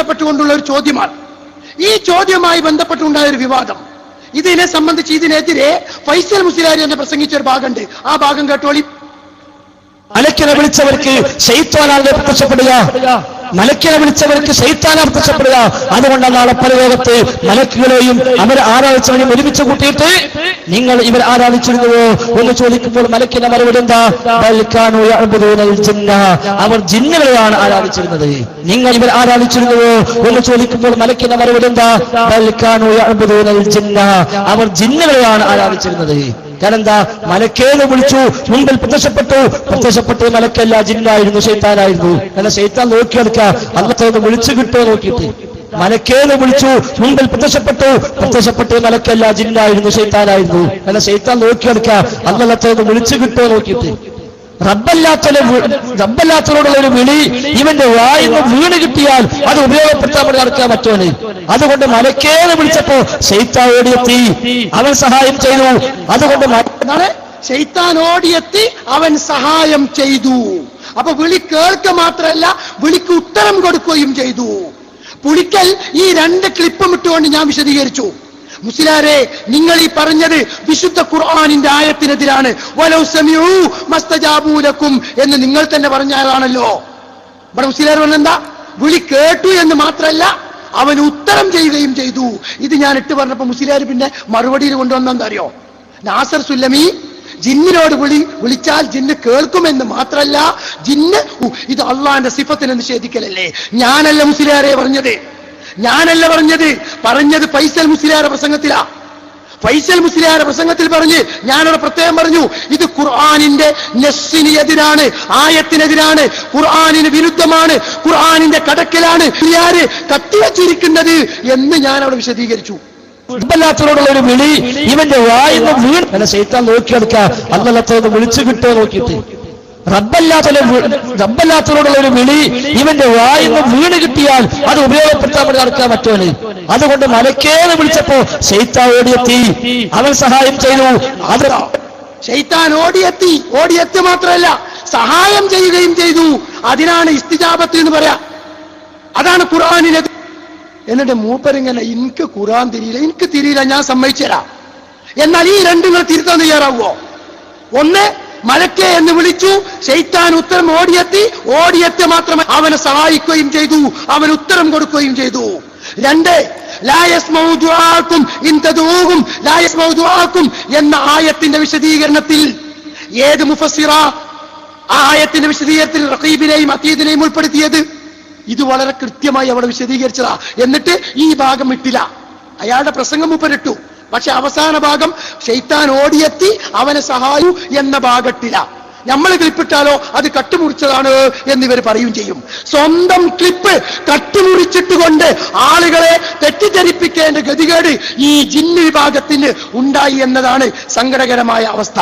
ബന്ധപ്പെട്ടുകൊണ്ടുള്ള ഒരു ചോദ്യമാണ്. ഈ ചോദ്യവുമായി ബന്ധപ്പെട്ടുണ്ടായ ഒരു വിവാദം, ഇതിനെ സംബന്ധിച്ച് ഇതിനെതിരെ ഫൈസൽ മുസ്ലിയാർ എന്നെ പ്രസംഗിച്ച ഒരു ഭാഗമുണ്ട്. ആ ഭാഗം കേട്ടോളി. മലക്കിനെ വിളിച്ചവർക്ക് ശൈത്താനാണ് പ്രത്യക്ഷപ്പെടുക, മലക്കിനെ വിളിച്ചവർക്ക് ശൈത്താനാണ് പ്രത്യക്ഷപ്പെടുക. അതുകൊണ്ടാണ് നാളെ പരലോകത്ത് മലക്കുകളെയും അവർ ആരാധിച്ചവരെയും ഒരുമിച്ച് കൂട്ടിയിട്ട് നിങ്ങൾ ഇവർ ആരാധിച്ചിരുന്നുവോ എന്ന് ചോദിക്കുമ്പോൾ മലക്കിന്റെ മറുപടി എന്താ? അവർ ജിന്നുകളെയാണ് ആരാധിച്ചിരുന്നത്. നിങ്ങൾ ഇവർ ആരാധിച്ചിരുന്നുവോ എന്ന് ചോദിക്കുമ്പോൾ മലക്കിന്റെ മറുപടി എന്താ? അവർ ജിന്നുകളെയാണ് ആരാധിച്ചിരുന്നത്. കാരണം എന്താ? മലക്കേന്ന് വിളിച്ചു, മുമ്പിൽ പ്രത്യക്ഷപ്പെട്ടു മലക്കല്ല, ജിന്നായിരുന്നു, ശൈത്താനായിരുന്നു. അല്ല, ശൈത്താൻ നോക്കിയെടുക്കുക അന്നത്തെ വിളിച്ചു കിട്ടുമോ നോക്കിയിട്ട്. മലക്കേന്ന് വിളിച്ചു, മുമ്പിൽ പ്രത്യക്ഷപ്പെട്ടു മലക്കല്ല, ജിന്നായിരുന്നു, ശൈത്താനായിരുന്നു. അല്ല, ശൈത്താൻ നോക്കിയെടുക്കുക അന്നത്തെ വിളിച്ചു കിട്ടുമോ നോക്കിയിട്ട്. റബ്ബല്ലാത്തവരോടുള്ള ഒരു വിളി ഇവന്റെ വായിന്ന് വീണ് കിട്ടിയാൽ അത് ഉപയോഗപ്പെടുത്താൻ വേണ്ടി നടക്കാൻ പറ്റുമോ? അതുകൊണ്ട് മലക്കേന്ന് വിളിച്ചപ്പോ ശൈത്താൻ ഓടിയെത്തി, അവൻ സഹായം ചെയ്തു. അതുകൊണ്ട് ശൈത്താൻ ഓടിയെത്തി, അവൻ സഹായം ചെയ്തു. അപ്പൊ വിളി കേൾക്ക മാത്രമല്ല, വിളിക്ക് ഉത്തരം കൊടുക്കുകയും ചെയ്തു. പുളിക്കൽ ഈ രണ്ട് ക്ലിപ്പും ഇട്ടുകൊണ്ട് ഞാൻ വിശദീകരിച്ചു. മുസ്ലിയാരെ, നിങ്ങൾ ഈ പറഞ്ഞത് വിശുദ്ധ ഖുർആനിന്റെ ആയത്തിനെതിരാണ്. വലൗ സമിഉ മസ്തജാബൂ ലക്കും എന്ന് നിങ്ങൾ തന്നെ പറഞ്ഞാണല്ലോ. ഇവിടെ മുസ്ലിയാർ പറഞ്ഞെന്താ? വിളി കേട്ടു എന്ന് മാത്രമല്ല, അവൻ ഉത്തരം ചെയ്യുകയും ചെയ്തു. ഇത് ഞാൻ ഇട്ട് പറഞ്ഞപ്പോ മുസ്ലിയാർ പിന്നെ മറുപടിയിൽ കൊണ്ടുവന്നെന്താ അറിയോ? നാസർ സുല്ലമി ജിന്നിനോട് വിളിച്ചാൽ ജിന്ന് കേൾക്കുമെന്ന് മാത്രമല്ല, ജിന്ന് ഇത് അള്ളാന്റെ സിഫത്തിനെ നിഷേധിക്കലല്ലേ. ഞാനല്ല മുസ്ലിയാരെ പറഞ്ഞത്, പറഞ്ഞത് ഫൈസൽ മുസ്ലിയാരുടെ പ്രസംഗത്തിലാ. ഫൈസൽ മുസ്ലിയാരുടെ പ്രസംഗത്തിൽ പറഞ്ഞ് ഞാനവിടെ പ്രത്യേകം പറഞ്ഞു, ഇത് ഖുർആനിന്റെ നസ്സിന് എതിരാണ്, ആയത്തിനെതിരാണ്, ഖുർആനിന് വിരുദ്ധമാണ്, ഖുർആനിന്റെ കടക്കിലാണ് മുസ്ലിയാര് കത്തിവച്ചിരിക്കുന്നത് എന്ന് ഞാൻ അവിടെ വിശദീകരിച്ചു. റബ്ബല്ലാത്തവരോടുള്ള ഒരു വിളി ഇവന്റെ വായിന്ന് വീണ്, അല്ല, ശൈത്താൻ നോക്കിയെടുക്കുക അന്നത്തെ വിളിച്ചു കിട്ടുമോ നോക്കിയിട്ട്. റബ്ബല്ലാത്തവരോടുള്ള ഒരു വിളി ഇവന്റെ വായിന്ന് വീണ് കിട്ടിയാൽ അത് ഉപയോഗപ്പെടുത്താൻ വേണ്ടി നടക്കാൻ പറ്റുമോ? അതുകൊണ്ട് മലക്കേന്ന് വിളിച്ചപ്പോ ശൈത്താൻ ഓടിയെത്തി, അവൻ സഹായം ചെയ്തു. അത് ശൈത്താൻ ഓടിയെത്തി മാത്രമല്ല, സഹായം ചെയ്യുകയും ചെയ്തു. അതിനാണ് ഇസ്തിജാബത്ത് എന്ന് പറയാ. അതാണ് ഖുർആനിലെ. എന്നിട്ട് മൂപ്പരിങ്ങനെ, എനിക്ക് ഖുർആൻ തിരിയില്ല, ഞാൻ സമ്മതിച്ചുതരാം. എന്നാൽ ഈ രണ്ടുങ്ങൾ തിരുത്താൻ തയ്യാറാവുമോ? ഒന്ന്, മലക്കെ എന്ന് വിളിച്ചു, ശൈത്താൻ ഉത്തരം ഓടിയെത്തി മാത്രമേ അവനെ സഹായിക്കുകയും ചെയ്തു, അവൻ ഉത്തരം കൊടുക്കുകയും ചെയ്തു. രണ്ട്, ലാ യസ്മഉ ദുആക്കും ഇൻ തദഊഹും ലാ യസ്മഉ ദുആക്കും എന്ന ആയത്തിന്റെ വിശദീകരണത്തിൽ ഏത് മുഫസ്സിറ ആ ആയത്തിന്റെ വിശദീകരണത്തിൽ റഖീബിനെയും അതീദിനെയും ഉൾപ്പെടുത്തിയത്? ഇത് വളരെ കൃത്യമായി അവിടെ വിശദീകരിച്ചതാ. എന്നിട്ട് ഈ ഭാഗം ഇട്ടില്ല. അയാളുടെ പ്രസംഗം മുപ്പരിട്ടു. പക്ഷെ അവസാന ഭാഗം ശൈത്താൻ ഓടിയെത്തി അവനെ സഹായു എന്ന ഭാഗത്തില്ല. നമ്മൾ ക്ലിപ്പിട്ടാലോ അത് കട്ടുമുറിച്ചതാണ് എന്നിവർ പറയുകയും ചെയ്യും. സ്വന്തം ക്ലിപ്പ് കട്ടുമുറിച്ചിട്ടുകൊണ്ട് ആളുകളെ തെറ്റിദ്ധരിപ്പിക്കേണ്ട ഗതികേട് ഈ ജിന്ന് വിഭാഗത്തിന് ഉണ്ടായി എന്നതാണ് സങ്കടകരമായ അവസ്ഥ.